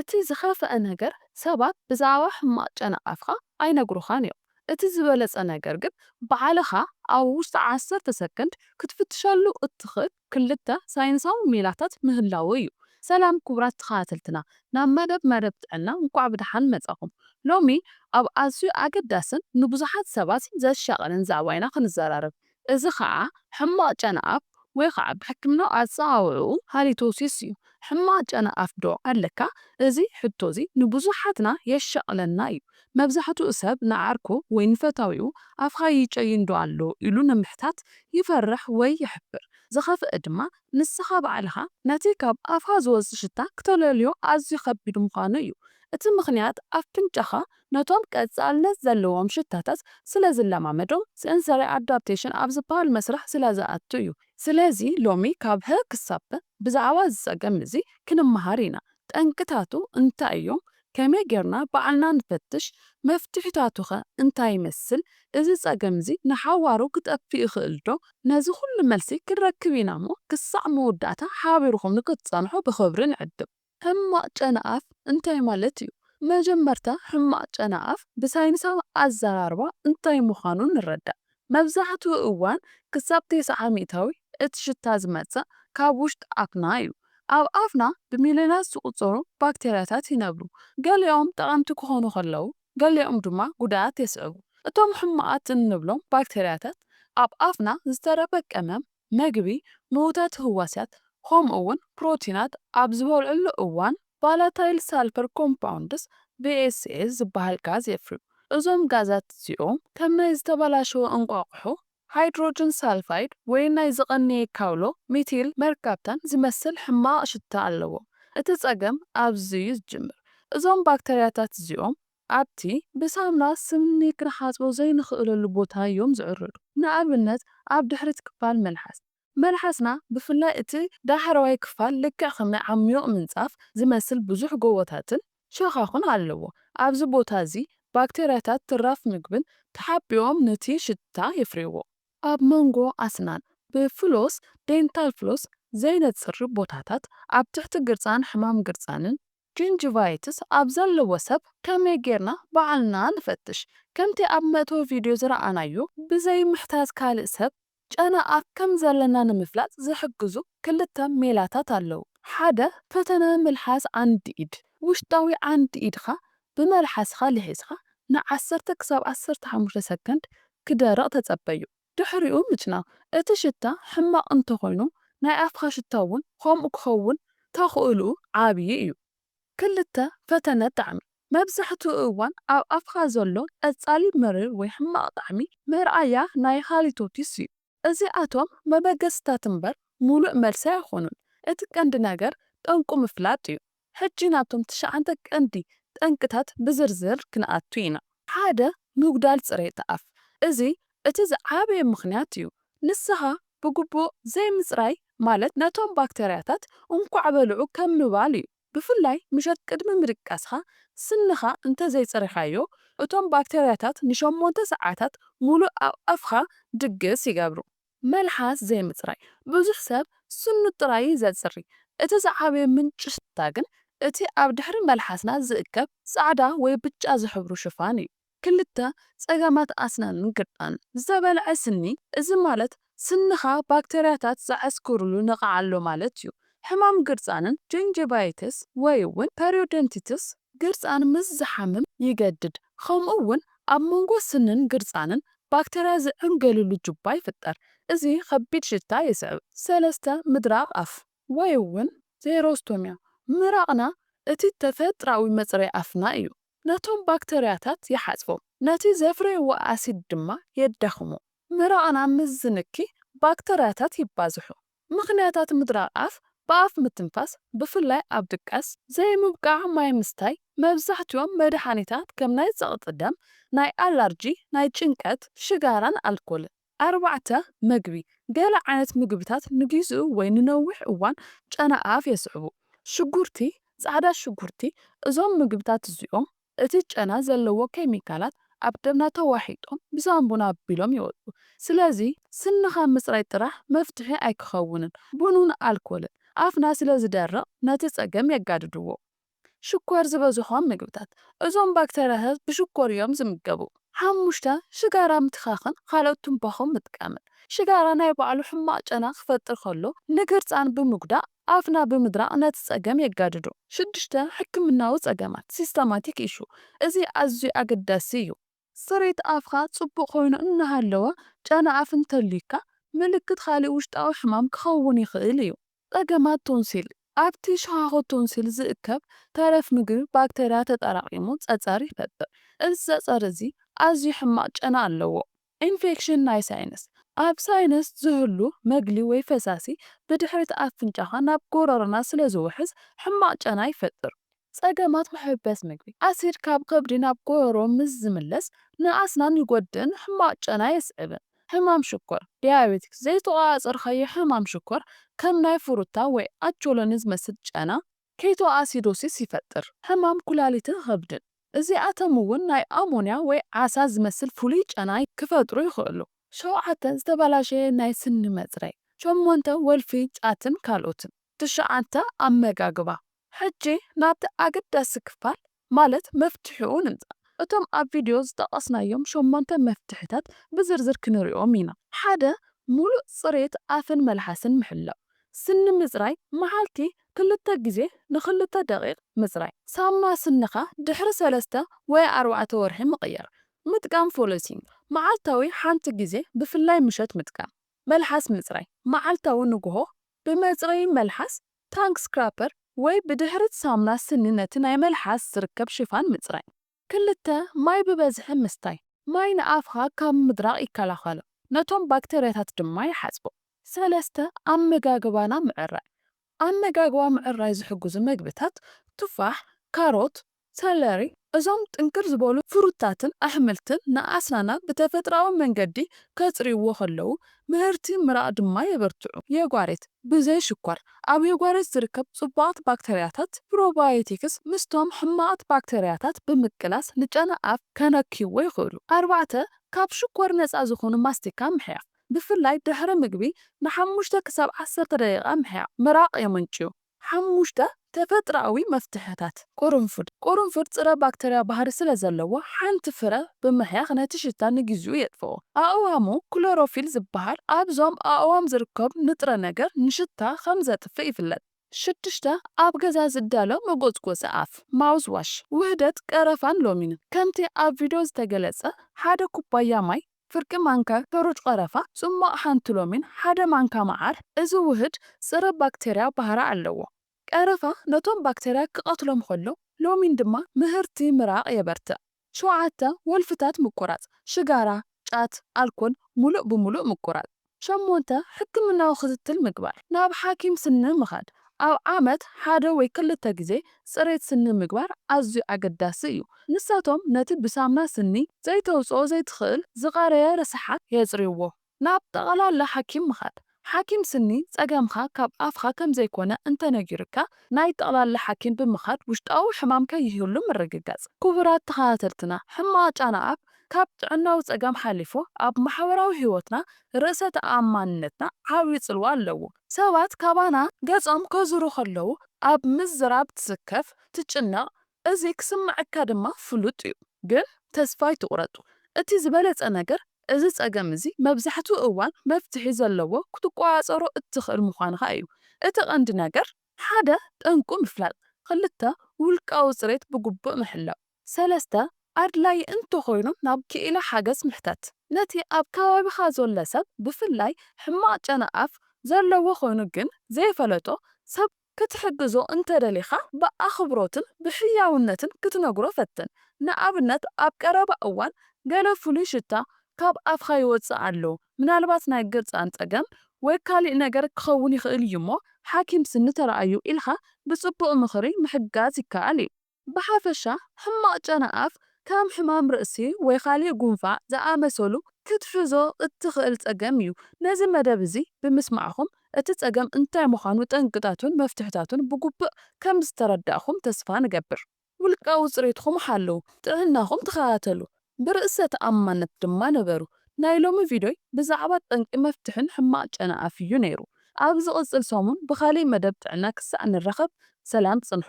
እቲ ዝኸፍአ ነገር ሰባት ብዛዕባ ሕማቕ ጨናኣፍካ ኣይነግሩኻን እዮም። እቲ ዝበለጸ ነገር ግን ባዕልኻ ኣብ ውሽጢ 10 ሰከንድ ክትፍትሸሉ እትኽእል ክልተ ሳይንሳዊ ሜላታት ምህላው እዩ። ሰላም ክቡራት ተኸታተልትና፣ ናብ መደብ ጥዕና እንኳዕ ብደሓን መጻኹም። ሎሚ ኣብ ኣዝዩ ኣገዳስን ንብዙሓት ሰባት ዘሻቕልን ዛዕባ ኢና ክንዘራረብ። እዚ ከዓ ሕማቕ ጨናኣፍ ወይ ከዓ ብሕክምናዊ ኣፀዋውዕኡ ሃሊቶሲስ እዩ። ሕማቕ ጨናኣፍ ዶ ኣለካ? እዚ ሕቶ እዚ ንብዙሓትና የሻቕለና እዩ። መብዛሕትኡ ሰብ ንዓርኩ ወይ ንፈታዊኡ ኣፍኻ ይጨይን ዶ ኣሎ ኢሉ ንምሕታት ይፈርሕ ወይ ይሕብር። ዝኸፍአ ድማ ንስኻ ባዕልኻ ነቲ ካብ ኣፍኻ ዝወፅእ ሽታ ክተለልዮ ኣዝዩ ከቢድ ምዃኑ እዩ። እቲ ምኽንያት ኣፍንጫኻ ነቶም ቀጻልነት ዘለዎም ሽታታት ስለ ዝለማመዶም ሴንሰሪ ኣዳፕቴሽን ኣብ ዝበሃል መስርሕ ስለ ዝኣቱ እዩ። ስለዚ ሎሚ ካብ ህ ክሳብ ተ ብዛዕባ ዝጸገም እዚ ክንመሃር ኢና። ጠንቅታቱ እንታይ እዮም? ከመይ ጌርና ባዕልና ንፈትሽ? መፍትሒታቱ ኸ እንታይ ይመስል? እዚ ጸገም እዚ ንሓዋሩ ክጠፍእ ይኽእል ዶ? ነዚ ኩሉ መልሲ ክንረክብ ኢና እሞ ክሳዕ መወዳእታ ሓቢርኩም ንክትጸንሑ ብኽብሪ ንዕድም። ሕማቕ ጨናኣፍ እንታይ ማለት እዩ? መጀመርታ ሕማቕ ጨናኣፍ ብሳይንሳዊ ኣዘራርባ እንታይ ምዃኑ ንረዳእ። መብዛሕትኡ እዋን ክሳብ 90% እቲ ሽታ ዝመጽእ ካብ ውሽጢ ኣፍና እዩ። ኣብ ኣፍና ብሚልዮናት ዝቑጸሩ ባክቴርያታት ይነብሩ። ገሊኦም ጠቐምቲ ክኾኑ ከለዉ፣ ገሊኦም ድማ ጉድኣት የስዕቡ። እቶም ሕማቓት እንብሎም ባክቴርያታት ኣብ ኣፍና ዝተረፈቀመ መግቢ፣ ምዉታት ህዋሳት ከምኡ'ውን ፕሮቲናት ኣብ ዝበልዕሉ እዋን ቮላታይል ሳልፈር ኮምፓውንድስ VSS ዝበሃል ጋዝ የፍርዩ። እዞም ጋዛት እዚኦም ከም ናይ ዝተበላሸወ እንቋቑሖ ሃይድሮጅን ሳልፋይድ ወይ ናይ ዝቐነየ ካውሎ ሜቲል መርካብታን ዝመስል ሕማቕ ሽታ ኣለዎ። እቲ ጸገም ኣብዚ እዩ ዝጅምር። እዞም ባክቴርያታት እዚኦም ኣብቲ ብሳሙና ስምኒ ክንሓጽቦ ዘይንኽእለሉ ቦታ እዮም ዝዕርዱ። ንኣብነት ኣብ ድሕሪት ክፋል መልሓስና ብፍላይ እቲ ዳሕረዋይ ክፋል ልክዕ ከም ናይ ዓሚቕ ምንጻፍ ዝመስል ብዙሕ ጎቦታትን ሸኻኹን ኣለዎ። ኣብዚ ቦታ እዚ ባክቴርያታት ትራፍ ምግብን ተሓቢኦም ነቲ ሽታ የፍርይዎ። ኣብ መንጎ ኣስናን ብፍሎስ ዴንታል ፍሎስ ዘይነጽሪ ቦታታት ኣብ ትሕቲ ግርጻን ሕማም ግርጻንን ጂንጂቫይትስ ኣብ ዘለዎ ሰብ ከመይ ጌርና ባዕልና ንፈትሽ? ከምቲ ኣብ መቶ ቪድዮ ዝረኣናዮ ብዘይ ምሕታት ካልእ ሰብ ጨናኣፍ ከም ዘለና ንምፍላጥ ዝሕግዙ ክልተ ሜላታት ኣለዉ። ሓደ ፈተነ ምልሓስ ዓንዲ ኢድ። ውሽጣዊ ዓንዲ ኢድኻ ብመልሓስኻ ልሒስኻ ን10 ክሳብ 15 ሰከንድ ክደርቕ ተጸበዩ። ድሕሪኡ ምጭናቕ። እቲ ሽታ ሕማቕ እንተኾይኑ ናይ ኣፍካ ሽታ እውን ከምኡ ክኸውን ተኽእሉ ዓብዪ እዩ። ክልተ ፈተነ ጣዕሚ። መብዛሕትኡ እዋን ኣብ ኣፍካ ዘሎ ቀጻሊ መሪር ወይ ሕማቕ ጣዕሚ ምርኣያ ናይ ሃሊቶሲስ እዩ። እዚኣቶም መበገስታት እምበር ሙሉእ መልሲ ኣይኾኑን። እቲ ቀንዲ ነገር ጠንቁ ምፍላጥ እዩ። ሕጂ ናብቶም 9 ቀንዲ ጠንቅታት ብዝርዝር ክንኣቱ ኢና። ሓደ ምጉዳል ጽሬት ኣፍ። እዚ እቲ ዝዓበየ ምኽንያት እዩ። ንስኻ ብግቡእ ዘይምጽራይ ማለት ነቶም ባክቴርያታት እንኳዕ በልዑ ከም ምባል እዩ። ብፍላይ ምሸት ቅድሚ ምድቃስኻ ስንኻ እንተዘይጸሪኻዮ እቶም ባክቴርያታት ን8 ሰዓታት ሙሉእ ኣብ ኣፍኻ ድግስ ይገብሩ። መልሓስ ዘይምጽራይ። ብዙሕ ሰብ ስኑ ጥራይ ዘጽሪ። እቲ ዝዓበየ ምንጭ ሽታ ግን እቲ ኣብ ድሕሪ መልሓስና ዝእከብ ጻዕዳ ወይ ብጫ ዝሕብሩ ሽፋን እዩ። ክልተ ጸገማት ኣስናንን ግርጣንን። ዝበልዐ ስኒ። እዚ ማለት ስንኻ ባክቴርያታት ዘዕስክሩሉ ንቕዓሎ ማለት እዩ። ሕማም ግርጻንን ጂንጂቫይትስ ወይ እውን ፐሪዮዶንቲትስ ግርጻን ምስ ዝሓምም ይገድድ። ከምኡ'ውን ኣብ መንጎ ስንን ግርጻንን ባክቴርያ ዝዕንገሉሉ ጁባ ይፍጠር። እዚ ከቢድ ሽታ የስዕብ። 3 ምድራቕ ኣፍ ወይ እውን ዜሮስቶሚያ። ምራቕና እቲ ተፈጥራዊ መጽረዪ ኣፍና እዩ። ነቶም ባክቴርያታት ይሓጽፎም፣ ነቲ ዘፍረይዎ ኣሲድ ድማ የዳኽሞ። ምራቕና ምስ ዝንኪ ባክቴርያታት ይባዝሑ። ምኽንያታት ምድራቕ ኣፍ በኣፍ ምትንፋስ፣ ብፍላይ ኣብ ድቃስ፣ ዘይምብቃዕ ማይ ምስታይ፣ መብዛሕትኦም መድሓኒታት ከም ናይ ጸቕጢ ደም፣ ናይ ኣላርጂ፣ ናይ ጭንቀት፣ ሽጋራን ኣልኮልን። 4 መግቢ። ገለ ዓይነት ምግብታት ንጊዜኡ ወይ ንነዊሕ እዋን ጨናኣፍ የስዕቡ። ሽጉርቲ፣ ጻዕዳ ሽጉርቲ። እዞም ምግብታት እዚኦም እቲ ጨና ዘለዎ ኬሚካላት ኣብ ደምና ተዋሒጦም ብሳንቡና ኣቢሎም ይወፁ። ስለዚ ስንኻ ምጽራይ ጥራሕ መፍትሒ ኣይክኸውንን። ቡንን ኣልኮልን ኣፍና ስለ ዝደርቕ ነቲ ጸገም የጋድድዎ። ሽኮር ዝበዝሖም ምግብታት እዞም ባክተርያታት ብሽኮር እዮም ዝምገቡ። 5 ሽጋራ ምትኻኽን ካልኦት ትንባሆ ምጥቃምን ሽጋራ ናይ ባዕሉ ሕማቕ ጨና ክፈጥር ከሎ ንግርፃን ብምጉዳእ ኣፍና ብምድራቕ ነቲ ፀገም የጋድዱ። 6 ሕክምናዊ ፀገማት ሲስተማቲክ ኢሹ እዚ ኣዝዩ ኣገዳሲ እዩ። ፅሬት ኣፍካ ጽቡቕ ኮይኑ እናሃለወ ጨና ኣፍ እንተልዩካ ምልክት ካልእ ውሽጣዊ ሕማም ክኸውን ይኽእል እዩ። ፀገማት ቶንሲል ኣብቲ ሸኻኾ ቶንሲል ዝእከብ ተረፍ ምግቢ ባክተርያ ተጠራቂሙ ፀፀር ይፈጥር። እዚ ፀፀር እዚ ኣዝዩ ሕማቕ ጨና ኣለዎ። ኢንፌክሽን ናይ ሳይነስ ኣብ ሳይነስ ዝህሉ መግሊ ወይ ፈሳሲ ብድሕሪት ኣፍንጫኻ ናብ ጎረሮና ስለ ዝውሕዝ ሕማቕ ጨና ይፈጥር። ፀገማት መሕበስ ምግቢ ኣሲድ ካብ ከብዲ ናብ ጎረሮ ምስ ዝምለስ ንኣስናን ይጎድእን ሕማቕ ጨና የስዕብን። ሕማም ሽኮር ዲያቤቲክስ ዘይተቆፃፀርካዮ ሕማም ሽኮር ከም ናይ ፍሩታ ወይ ኣቾሎኒ ዝመስል ጨና ኬቶ ኣሲዶሲስ ይፈጥር። ሕማም ኩላሊትን ከብድን እዚኣቶም እውን ናይ ኣሞንያ ወይ ዓሳ ዝመስል ፍሉይ ጨና ክፈጥሩ ይኽእሉ። 7 ዝተበላሸየ ናይ ስኒ መፅረይ 8 ወልፊ ጫትን ካልኦትን። 9 ኣመጋግባ ሕጂ ናብቲ ኣገዳሲ ክፋል ማለት መፍትሒኡ ንምፃእ እቶም ኣብ ቪድዮ ዝጠቐስናዮም 8 መፍትሕታት ብዝርዝር ክንሪኦም ኢና። 1 ሙሉእ ፅሬት ኣፍን መልሓስን ምሕላው ስኒ ምፅራይ መዓልቲ 2 ግዜ ን2 ደቂቕ ምፅራይ። ሳሙና ስንኻ ድሕሪ 3 ወይ 4 ወርሒ ምቕያር። ምጥቃም ፎሎሲንግ መዓልታዊ ሓንቲ ግዜ ብፍላይ ምሸት ምጥቃም። መልሓስ ምፅራይ መዓልታዊ ንግሆ ብመፅረይ መልሓስ ታንክ ስክራፐር ወይ ብድሕሪት ሳሙና ስኒ ነቲ ናይ መልሓስ ዝርከብ ሽፋን ምፅራይ። 2 ማይ ብበዝሒ ምስታይ ማይ ንኣፍኻ ካብ ምድራቕ ይከላኸሎ ነቶም ባክተርያታት ድማ ይሓፅቦ። 3 ኣመጋግባና ምዕራይ ኣመጋግባ ምዕራይ ዝሕግዙ ምግብታት ቱፋሕ፣ ካሮት፣ ሰለሪ እዞም ጥንክር ዝበሉ ፍሩታትን ኣሕምልትን ንኣስናና ብተፈጥራዊ መንገዲ ከፅርይዎ ከለዉ ምህርቲ ምራቕ ድማ የበርትዑ። የጓሬት ብዘይ ሽኳር ኣብ የጓሬት ዝርከብ ጽቡቓት ባክተርያታት ፕሮባዮቲክስ ምስቶም ሕማቓት ባክተርያታት ብምቅላስ ንጨና ኣፍ ከነክይዎ ይኽእሉ። 4 ካብ ሽኮር ነፃ ዝኾኑ ማስቲካ ምሕያኽ ብፍላይ ድሕሪ ምግቢ ን5 ክሳብ 10 ደቂቓ ምሕያቕ ምራቕ የመንጭዩ። 5 ተፈጥራዊ መፍትሕታት ቁርንፉድ ፅረ ባክተርያ ባህሪ ስለ ዘለዎ ሓንቲ ፍረ ብምሕያኽ ነቲ ሽታ ንግዚኡ የጥፍኦ። ኣእዋሙ ክሎሮፊል ዝበሃል ኣብዞም ኣእዋም ዝርከብ ንጥረ ነገር ንሽታ ከም ዘጥፍእ ይፍለጥ። 6 ኣብ ገዛ ዝዳሎ መጎዝጎዚ ኣፍ ማውዝ ዋሽ ውህደት ቀረፋን ሎሚንን ከምቲ ኣብ ቪድዮ ዝተገለጸ 1 ኩባያ ማይ ፍርቂ ማንካ ሕሩጭ ቀረፋ ጽማቕ ሓንቲ ሎሚን 1 ማንካ መዓር እዚ ውህድ ፅረ ባክተርያ ባህሪ ኣለዎ። ቀረፋ ነቶም ባክተርያ ክቐትሎም ከሎ ሎሚን ድማ ምህርቲ ምራቕ የበርትዕ። 7 ወልፍታት ምቁራጽ ሽጋራ፣ ጫት፣ ኣልኮል ሙሉእ ብምሉእ ምቁራጽ። 8 ሕክምናዊ ክትትል ምግባር ናብ ሓኪም ስኒ ምኻድ ኣብ ዓመት 1 ወይ 2 ግዜ ፅሬት ስኒ ምግባር ኣዝዩ ኣገዳሲ እዩ። ንሳቶም ነቲ ብሳምና ስኒ ዘይተውፅኦ ዘይትኽእል ዝቐረየ ርስሓት የፅርይዎ። ናብ ጠቕላላ ሓኪም ምኻድ ሓኪም ስኒ ፀገምካ ካብ ኣፍካ ከም ዘይኮነ እንተነጊሩካ ናይ ጠቕላላ ሓኪም ብምኻድ ውሽጣዊ ሕማም ከይህሉ ምርግጋጽ። ክቡራት ተኸታተልትና ሕማቕ ጨና ኣፍ ካብ ጥዕናዊ ፀገም ሓሊፉ ኣብ ማሕበራዊ ህይወትና ርእሰ ተኣማንነትና ዓብዪ ጽልዋ ኣለዎ። ሰባት ካባና ገጾም ከዝሩ ከለዉ ኣብ ምዝራብ ትስከፍ ትጭነቕ እዚ ክስምዐካ ድማ ፍሉጥ እዩ። ግን ተስፋ ይትቑረጡ እቲ ዝበለፀ ነገር እዚ ፀገም እዚ መብዛሕትኡ እዋን መፍትሒ ዘለዎ ክትቋፀሮ እትኽእል ምዃንካ እዩ። እቲ ቀንዲ ነገር 1 ጠንቁ ምፍላጥ 2 ውልቃዊ ፅሬት ብግቡእ ምሕላው 3 ኣድላይ እንተኾይኑ ናብ ክኢላ ሓገዝ ምሕታት ነቲ ኣብ ከባቢኻ ዘሎ ሰብ ብፍላይ ሕማቕ ጨና ኣፍ ዘለዎ ኮይኑ ግን ዘይፈለጦ ሰብ ክትሕግዞ እንተደሊኻ ብኣኽብሮትን ብሕያውነትን ክትነግሮ ፈትን። ንኣብነት ኣብ ቀረባ እዋን ገለ ፍሉይ ሽታ ካብ ኣፍካ ይወፅእ ኣሎ ምናልባት ናይ ገፅን ፀገም ወይ ካልእ ነገር ክኸውን ይኽእል እዩ እሞ ሓኪም ስኒ ተራእዩ ኢልካ ብፅቡቕ ምኽሪ ምሕጋዝ ይከኣል እዩ። ብሓፈሻ ሕማቕ ጨና ኣፍ ከም ሕማም ርእሲ ወይ ካልእ ጉንፋዕ ዝኣመሰሉ ክትሕዞ እትኽእል ፀገም እዩ። ነዚ መደብ እዚ ብምስማዕኹም እቲ ፀገም እንታይ ምዃኑ ጠንቅታቱን መፍትሕታቱን ብግቡእ ከም ዝተረዳእኹም ተስፋ ንገብር። ውልቃዊ ፅሬትኩም ሓለዉ ጥዕናኹም ተኸታተሉ ብርእሰ ተኣማንነት ድማ ነበሩ። ናይ ሎሚ ቪድዮ ብዛዕባ ጠንቂ መፍትሕን ሕማቕ ጨና ኣፍ እዩ ነይሩ። ኣብ ዝቕፅል ሰሙን ብኻልእ መደብ ጥዕና ክሳዕ ንረኸብ ሰላም ፅንሑ።